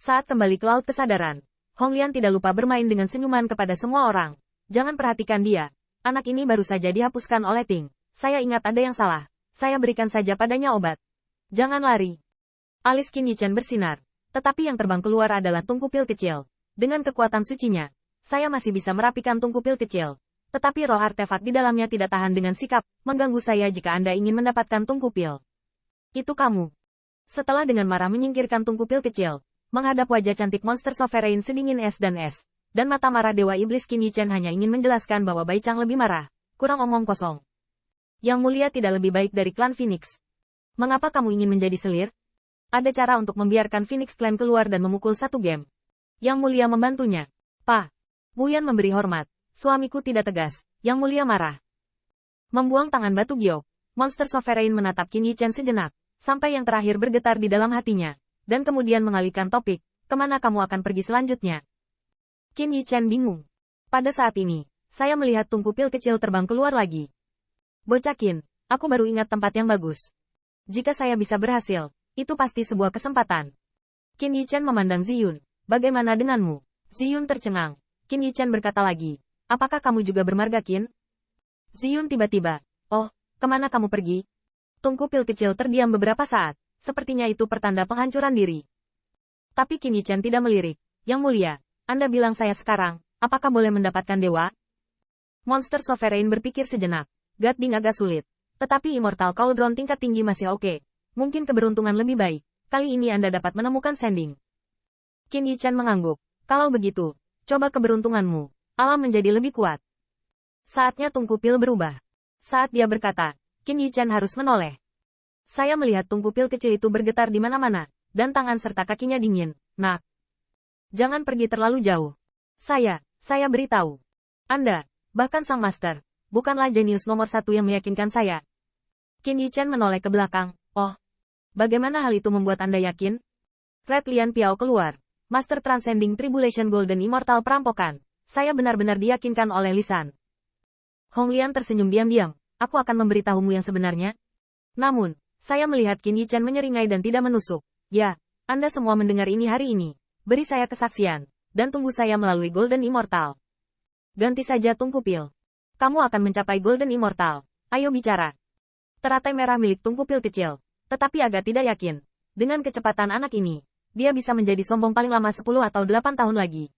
Saat kembali ke laut kesadaran, Hong Lian tidak lupa bermain dengan senyuman kepada semua orang. Jangan perhatikan dia. Anak ini baru saja dihapuskan oleh Ting. Saya ingat ada yang salah. Saya berikan saja padanya obat. Jangan lari. Alis Qin Yichen bersinar. Tetapi yang terbang keluar adalah tungku pil kecil. Dengan kekuatan sucinya, saya masih bisa merapikan tungku pil kecil. Tetapi roh artefak di dalamnya tidak tahan dengan sikap mengganggu saya jika Anda ingin mendapatkan tungku pil. Itu kamu. Setelah dengan marah menyingkirkan tungku pil kecil, menghadap wajah cantik monster sovereign sedingin es, dan mata marah Dewa Iblis Qin Yichen hanya ingin menjelaskan bahwa Bai Chang lebih marah, kurang omong kosong. Yang mulia tidak lebih baik dari klan Phoenix. Mengapa kamu ingin menjadi selir? Ada cara untuk membiarkan Phoenix Clan keluar dan memukul satu game. Yang mulia membantunya. Pa. Wuyan memberi hormat. Suamiku tidak tegas. Yang mulia marah. Membuang tangan batu giok, monster sovereign menatap Qin Yichen sejenak, sampai yang terakhir bergetar di dalam hatinya, dan kemudian mengalihkan topik, kemana kamu akan pergi selanjutnya? Qin Yichen bingung. Pada saat ini, saya melihat tungku pil kecil terbang keluar lagi. Bocah Qin, aku baru ingat tempat yang bagus. Jika saya bisa berhasil, itu pasti sebuah kesempatan. Qin Yichen memandang Ziyun. Bagaimana denganmu? Ziyun tercengang. Qin Yichen berkata lagi, apakah kamu juga bermarga Qin? Ziyun tiba-tiba, oh, kemana kamu pergi? Tungku pil kecil terdiam beberapa saat, sepertinya itu pertanda penghancuran diri. Tapi Qin Yichen tidak melirik. Yang mulia, Anda bilang saya sekarang, apakah boleh mendapatkan dewa? Monster sovereign berpikir sejenak. Gadding agak sulit. Tetapi Immortal Cauldron tingkat tinggi masih oke. Mungkin keberuntungan lebih baik. Kali ini Anda dapat menemukan sending. Qin Yichen mengangguk. Kalau begitu, coba keberuntunganmu. Alam menjadi lebih kuat. Saatnya tungku pil berubah. Saat dia berkata, Qin Yichen harus menoleh. Saya melihat tungku pil kecil itu bergetar di mana-mana, dan tangan serta kakinya dingin. Nak. Jangan pergi terlalu jauh. Saya beritahu. Anda, bahkan sang master, bukanlah jenius nomor satu yang meyakinkan saya. Qin Yichen menoleh ke belakang. Oh, bagaimana hal itu membuat Anda yakin? Red Lian Piao keluar. Master Transcending Tribulation Golden Immortal Perampokan. Saya benar-benar diyakinkan oleh lisan. Hong Lian tersenyum diam-diam. Aku akan memberitahumu yang sebenarnya. Namun, saya melihat Qin Yichen menyeringai dan tidak menusuk. Ya, Anda semua mendengar ini hari ini. Beri saya kesaksian, dan tunggu saya melalui Golden Immortal. Ganti saja tungku pil. Kamu akan mencapai Golden Immortal. Ayo bicara. Teratai merah milik tungku pil kecil, tetapi agak tidak yakin. Dengan kecepatan anak ini, dia bisa menjadi sombong paling lama 10 atau 8 tahun lagi.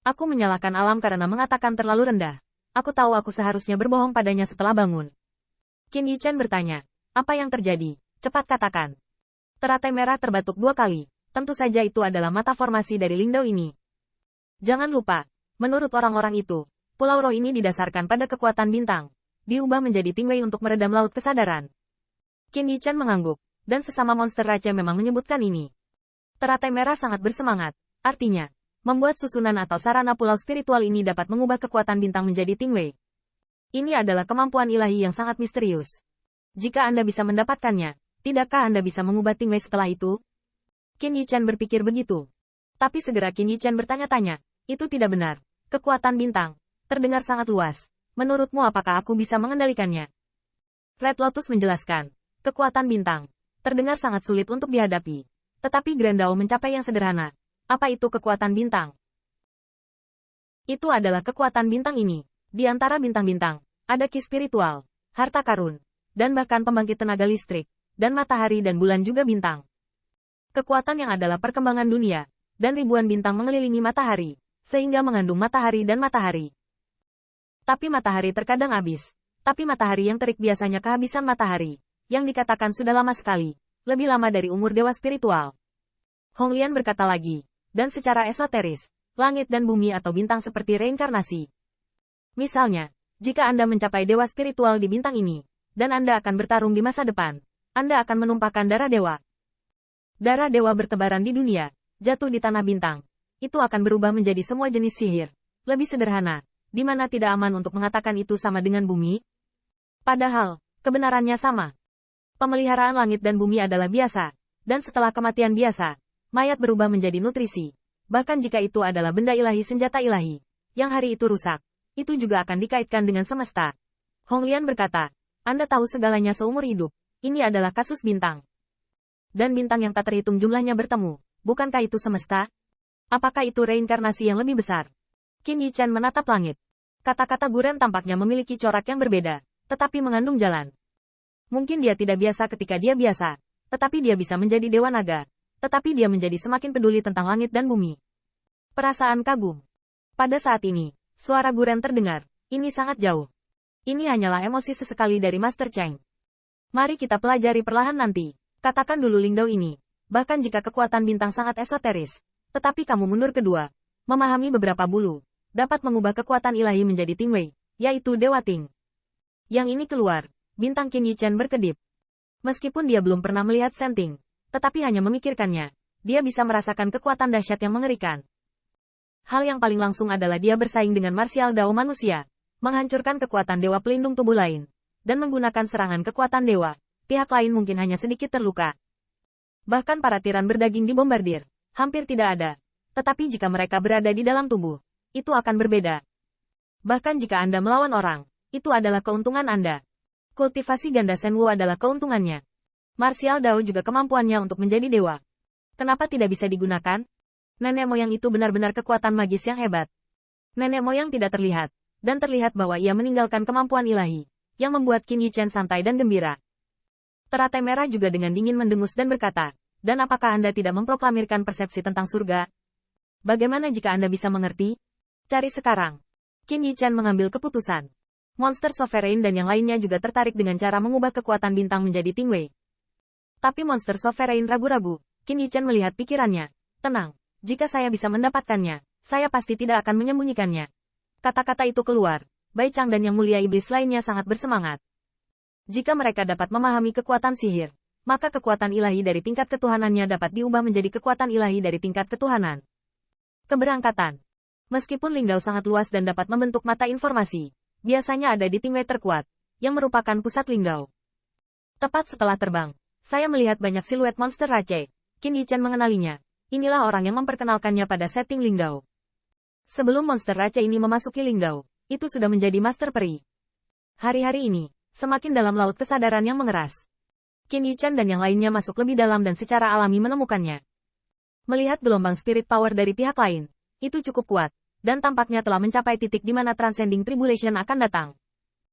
Aku menyalahkan alam karena mengatakan terlalu rendah. Aku tahu aku seharusnya berbohong padanya setelah bangun. Qin Yichen bertanya, apa yang terjadi? Cepat katakan. Teratai merah terbatuk 2 kali. Tentu saja itu adalah mata formasi dari Lingdao ini. Jangan lupa, menurut orang-orang itu, pulau roh ini didasarkan pada kekuatan bintang. Diubah menjadi Tingwei untuk meredam laut kesadaran. Qin Yichen mengangguk, dan sesama monster raja memang menyebutkan ini. Teratai merah sangat bersemangat, artinya, membuat susunan atau sarana pulau spiritual ini dapat mengubah kekuatan bintang menjadi Tingwei. Ini adalah kemampuan ilahi yang sangat misterius. Jika Anda bisa mendapatkannya, tidakkah Anda bisa mengubah Tingwei setelah itu? Qin Yichen berpikir begitu. Tapi segera Qin Yichen bertanya-tanya, itu tidak benar. Kekuatan bintang, terdengar sangat luas. Menurutmu apakah aku bisa mengendalikannya? Red Lotus menjelaskan, kekuatan bintang, terdengar sangat sulit untuk dihadapi. Tetapi Grandao mencapai yang sederhana. Apa itu kekuatan bintang? Itu adalah kekuatan bintang ini. Di antara bintang-bintang, ada ki spiritual, harta karun, dan bahkan pembangkit tenaga listrik, dan matahari dan bulan juga bintang. Kekuatan yang adalah perkembangan dunia, dan ribuan bintang mengelilingi matahari, sehingga mengandung matahari dan matahari. Tapi matahari terkadang habis. Tapi matahari yang terik biasanya kehabisan matahari, yang dikatakan sudah lama sekali. Lebih lama dari umur dewa spiritual. Hong Lian berkata lagi, dan secara esoteris, langit dan bumi atau bintang seperti reinkarnasi. Misalnya, jika Anda mencapai dewa spiritual di bintang ini, dan Anda akan bertarung di masa depan, Anda akan menumpahkan darah dewa. Darah dewa bertebaran di dunia, jatuh di tanah bintang. Itu akan berubah menjadi semua jenis sihir. Lebih sederhana, di mana tidak aman untuk mengatakan itu sama dengan bumi? Padahal, kebenarannya sama. Pemeliharaan langit dan bumi adalah biasa, dan setelah kematian biasa, mayat berubah menjadi nutrisi. Bahkan jika itu adalah benda ilahi senjata ilahi, yang hari itu rusak, itu juga akan dikaitkan dengan semesta. Hong Lian berkata, Anda tahu segalanya seumur hidup, ini adalah kasus bintang. Dan bintang yang tak terhitung jumlahnya bertemu, bukankah itu semesta? Apakah itu reinkarnasi yang lebih besar? Qin Yichan menatap langit. Kata-kata Guren tampaknya memiliki corak yang berbeda, tetapi mengandung jalan. Mungkin dia tidak biasa ketika dia biasa, tetapi dia bisa menjadi dewa naga. Tetapi dia menjadi semakin peduli tentang langit dan bumi. Perasaan kagum. Pada saat ini, suara Guren terdengar. Ini sangat jauh. Ini hanyalah emosi sesekali dari Master Cheng. Mari kita pelajari perlahan nanti. Katakan dulu Lingdao ini. Bahkan jika kekuatan bintang sangat esoteris. Tetapi kamu mundur kedua. Memahami beberapa bulu. Dapat mengubah kekuatan ilahi menjadi Tingwei, yaitu Dewa Ting. Yang ini keluar. Bintang Qin Yichan berkedip. Meskipun dia belum pernah melihat Senting, tetapi hanya memikirkannya, dia bisa merasakan kekuatan dahsyat yang mengerikan. Hal yang paling langsung adalah dia bersaing dengan martial Dao manusia, menghancurkan kekuatan dewa pelindung tubuh lain, dan menggunakan serangan kekuatan dewa. Pihak lain mungkin hanya sedikit terluka. Bahkan para tiran berdaging dibombardir, hampir tidak ada. Tetapi jika mereka berada di dalam tubuh, itu akan berbeda. Bahkan jika Anda melawan orang, itu adalah keuntungan Anda. Kultivasi ganda Senwu adalah keuntungannya. Martial Dao juga kemampuannya untuk menjadi dewa. Kenapa tidak bisa digunakan? Nenek moyang itu benar-benar kekuatan magis yang hebat. Nenek moyang tidak terlihat, dan terlihat bahwa ia meninggalkan kemampuan ilahi, yang membuat Qin Yichan santai dan gembira. Teratai merah juga dengan dingin mendengus dan berkata, dan apakah Anda tidak memproklamirkan persepsi tentang surga? Bagaimana jika Anda bisa mengerti? Cari sekarang. Qin Yichan mengambil keputusan. Monster Sovereign dan yang lainnya juga tertarik dengan cara mengubah kekuatan bintang menjadi Tingwei. Tapi Monster Sovereign ragu-ragu. Qin Yichan melihat pikirannya. Tenang, jika saya bisa mendapatkannya, saya pasti tidak akan menyembunyikannya. Kata-kata itu keluar. Bai Chang dan yang mulia iblis lainnya sangat bersemangat. Jika mereka dapat memahami kekuatan sihir, maka kekuatan ilahi dari tingkat ketuhanannya dapat diubah menjadi kekuatan ilahi dari tingkat ketuhanan. Keberangkatan. Meskipun Lingdao sangat luas dan dapat membentuk mata informasi, biasanya ada di Tingwei terkuat, yang merupakan pusat Lingdao. Tepat setelah terbang, saya melihat banyak siluet monster Rache. Qin Yichan mengenalinya. Inilah orang yang memperkenalkannya pada setting Lingdao. Sebelum monster Rache ini memasuki Lingdao, itu sudah menjadi master peri. Hari-hari ini, semakin dalam laut kesadaran yang mengeras. Qin Yichan dan yang lainnya masuk lebih dalam dan secara alami menemukannya. Melihat gelombang spirit power dari pihak lain, itu cukup kuat, dan tampaknya telah mencapai titik di mana Transcending Tribulation akan datang.